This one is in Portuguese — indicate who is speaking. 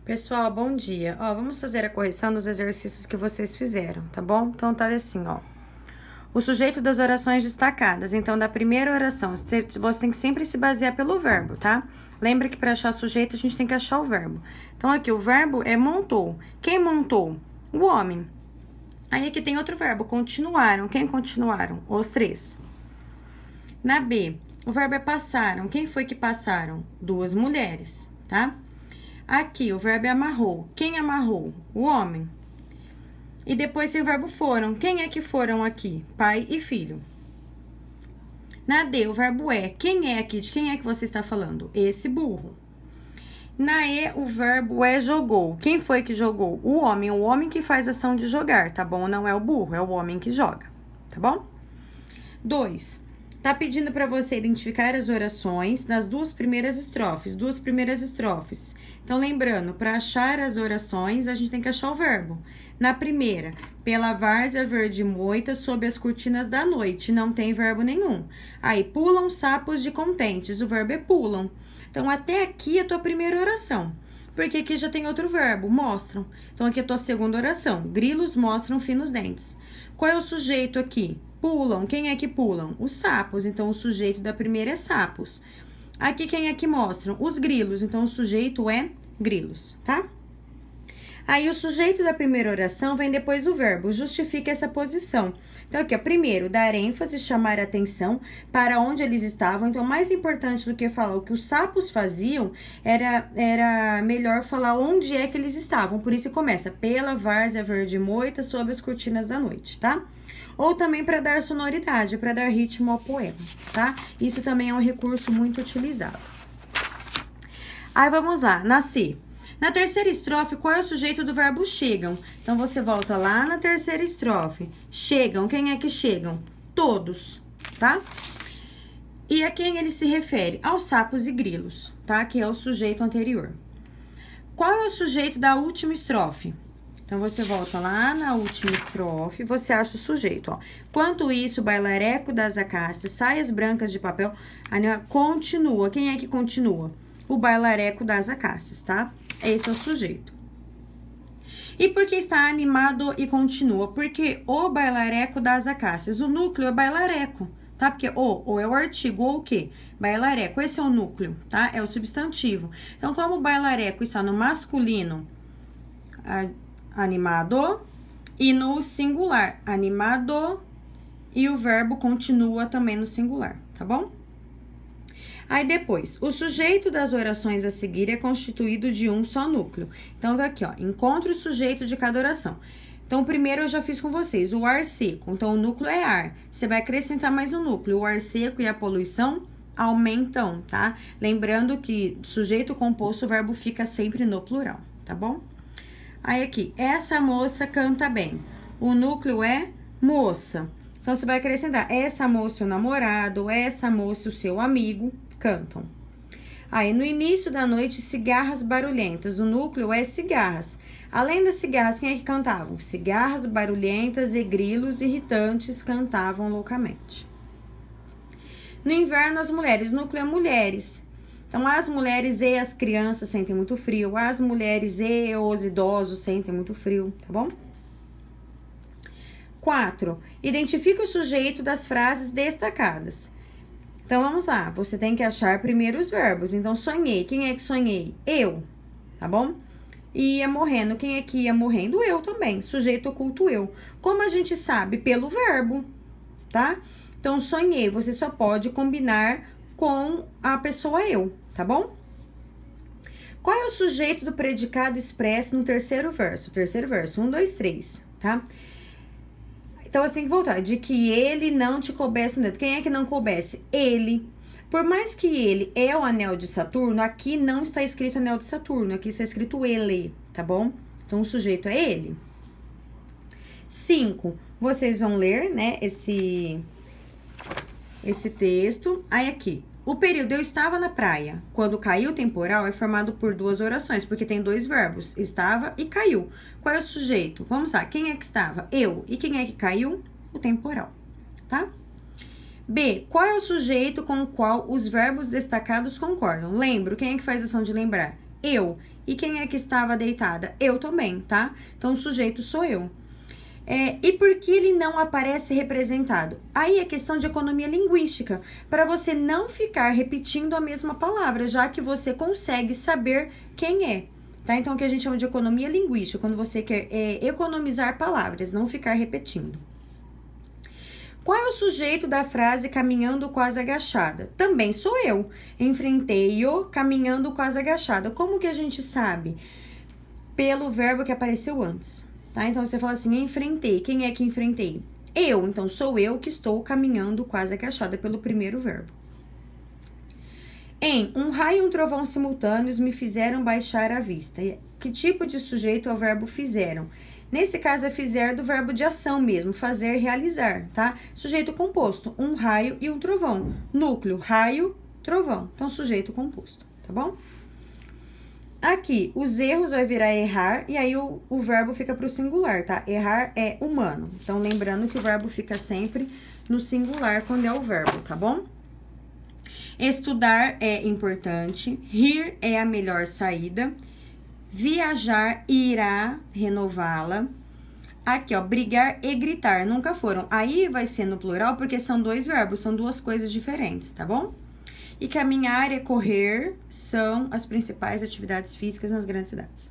Speaker 1: Pessoal, bom dia. Vamos fazer a correção dos exercícios que vocês fizeram, tá bom? Então tá assim, o sujeito das orações destacadas. Então, da primeira oração, você tem que sempre se basear pelo verbo, tá? Lembra que para achar sujeito a gente tem que achar o verbo. Então, aqui o verbo é montou. Quem montou? O homem. Aí aqui tem outro verbo, continuaram. Quem continuaram? Os três. Na B, o verbo é passaram. Quem foi que passaram? Duas mulheres, tá? Aqui, o verbo é amarrou. Quem amarrou? O homem. E depois tem o verbo foram. Quem é que foram aqui? Pai e filho. Na D, o verbo é. Quem é aqui? De quem é que você está falando? Esse burro. Na E, o verbo é jogou. Quem foi que jogou? O homem que faz a ação de jogar, tá bom? Não é o burro, é o homem que joga, tá bom? 2. Tá pedindo para você identificar as orações das duas primeiras estrofes. Então, lembrando, para achar as orações, a gente tem que achar o verbo. Na primeira, pela várzea verde moita, sob as cortinas da noite, não tem verbo nenhum. Aí, pulam sapos de contentes, o verbo é pulam. Então, até aqui é a tua primeira oração. Porque aqui já tem outro verbo, mostram. Então, aqui é a tua segunda oração. Grilos mostram finos dentes. Qual é o sujeito aqui? Pulam. Quem é que pulam? Os sapos. Então, o sujeito da primeira é sapos. Aqui, quem é que mostram? Os grilos. Então, o sujeito é grilos, tá? Aí, o sujeito da primeira oração vem depois do verbo. Justifica essa posição. Então, aqui, primeiro, dar ênfase, chamar a atenção para onde eles estavam. Então, mais importante do que falar o que os sapos faziam, era melhor falar onde é que eles estavam. Por isso, começa pela várzea verde moita, sob as cortinas da noite, tá? Ou também para dar sonoridade, para dar ritmo ao poema, tá? Isso também é um recurso muito utilizado. Aí, vamos lá, nascer. Na terceira estrofe, qual é o sujeito do verbo chegam? Então, você volta lá na terceira estrofe. Chegam, quem é que chegam? Todos, tá? E a quem ele se refere? Aos sapos e grilos, tá? Que é o sujeito anterior. Qual é o sujeito da última estrofe? Então, você volta lá na última estrofe, você acha o sujeito, ó. Quanto isso, bailareco das acácias, saias brancas de papel, continua. Quem é que continua? O bailareco das acácias, tá? Esse é o sujeito. E por que está animado e continua? Porque o bailareco das acácias, o núcleo é bailareco, tá? Porque o é o artigo, ou o quê? Bailareco, esse é o núcleo, tá? É o substantivo. Então, como o bailareco está no masculino, animado, e no singular, animado, e o verbo continua também no singular, tá bom? Aí depois, o sujeito das orações a seguir é constituído de um só núcleo. Então, tá aqui, ó, encontre o sujeito de cada oração. Então, o primeiro eu já fiz com vocês, o ar seco. Então, o núcleo é ar. Você vai acrescentar mais um núcleo. O ar seco e a poluição aumentam, tá? Lembrando que sujeito composto, o verbo fica sempre no plural, tá bom? Aí aqui, essa moça canta bem. O núcleo é moça. Então, você vai acrescentar essa moça, o namorado, essa moça, o seu amigo, cantam. Aí, no início da noite, cigarras barulhentas. O núcleo é cigarras. Além das cigarras, quem é que cantavam? Cigarras barulhentas e grilos irritantes cantavam loucamente. No inverno, as mulheres. O núcleo é mulheres. Então, as mulheres e as crianças sentem muito frio. As mulheres e os idosos sentem muito frio, tá bom? 4. Identifique o sujeito das frases destacadas. Então, vamos lá. Você tem que achar primeiro os verbos. Então, sonhei. Quem é que sonhei? Eu, tá bom? Ia morrendo. Quem é que ia morrendo? Eu também. Sujeito oculto eu. Como a gente sabe? Pelo verbo, tá? Então, sonhei. Você só pode combinar com a pessoa eu, tá bom? Qual é o sujeito do predicado expresso no terceiro verso? Terceiro verso. 1, 2, 3, tá? Então, você tem que voltar. De que ele não te coubesse no dedo. Quem é que não coubesse? Ele. Por mais que ele é o anel de Saturno, aqui não está escrito anel de Saturno. Aqui está escrito ele, tá bom? Então, o sujeito é ele. 5. Vocês vão ler, né, esse texto. Aí, aqui. O período eu estava na praia. Quando caiu o temporal, é formado por duas orações, porque tem dois verbos, estava e caiu. Qual é o sujeito? Vamos lá, quem é que estava? Eu. E quem é que caiu? O temporal, tá? B, qual é o sujeito com o qual os verbos destacados concordam? Lembro, quem é que faz ação de lembrar? Eu. E quem é que estava deitada? Eu também, tá? Então, o sujeito sou eu. E por que ele não aparece representado? Aí é questão de economia linguística, para você não ficar repetindo a mesma palavra, já que você consegue saber quem é. Tá? Então, o que a gente chama de economia linguística, quando você quer economizar palavras, não ficar repetindo. Qual é o sujeito da frase caminhando quase agachada? Também sou eu. Enfrentei-o caminhando quase agachada. Como que a gente sabe? Pelo verbo que apareceu antes. Tá? Então, você fala assim, enfrentei. Quem é que enfrentei? Eu. Então, sou eu que estou caminhando quase agachada pelo primeiro verbo. Um raio e um trovão simultâneos me fizeram baixar a vista. Que tipo de sujeito é o verbo fizeram? Nesse caso, é fizer do verbo de ação mesmo, fazer, realizar, tá? Sujeito composto, um raio e um trovão. Núcleo, raio, trovão. Então, sujeito composto, tá bom? Aqui, os erros vai virar errar, e aí o verbo fica pro singular, tá? Errar é humano. Então, lembrando que o verbo fica sempre no singular quando é o verbo, tá bom? Estudar é importante, rir é a melhor saída, viajar, irá, renová-la. Aqui, ó, brigar e gritar, nunca foram. Aí vai ser no plural porque são dois verbos, são duas coisas diferentes, tá bom? E caminhar e correr são as principais atividades físicas nas grandes cidades.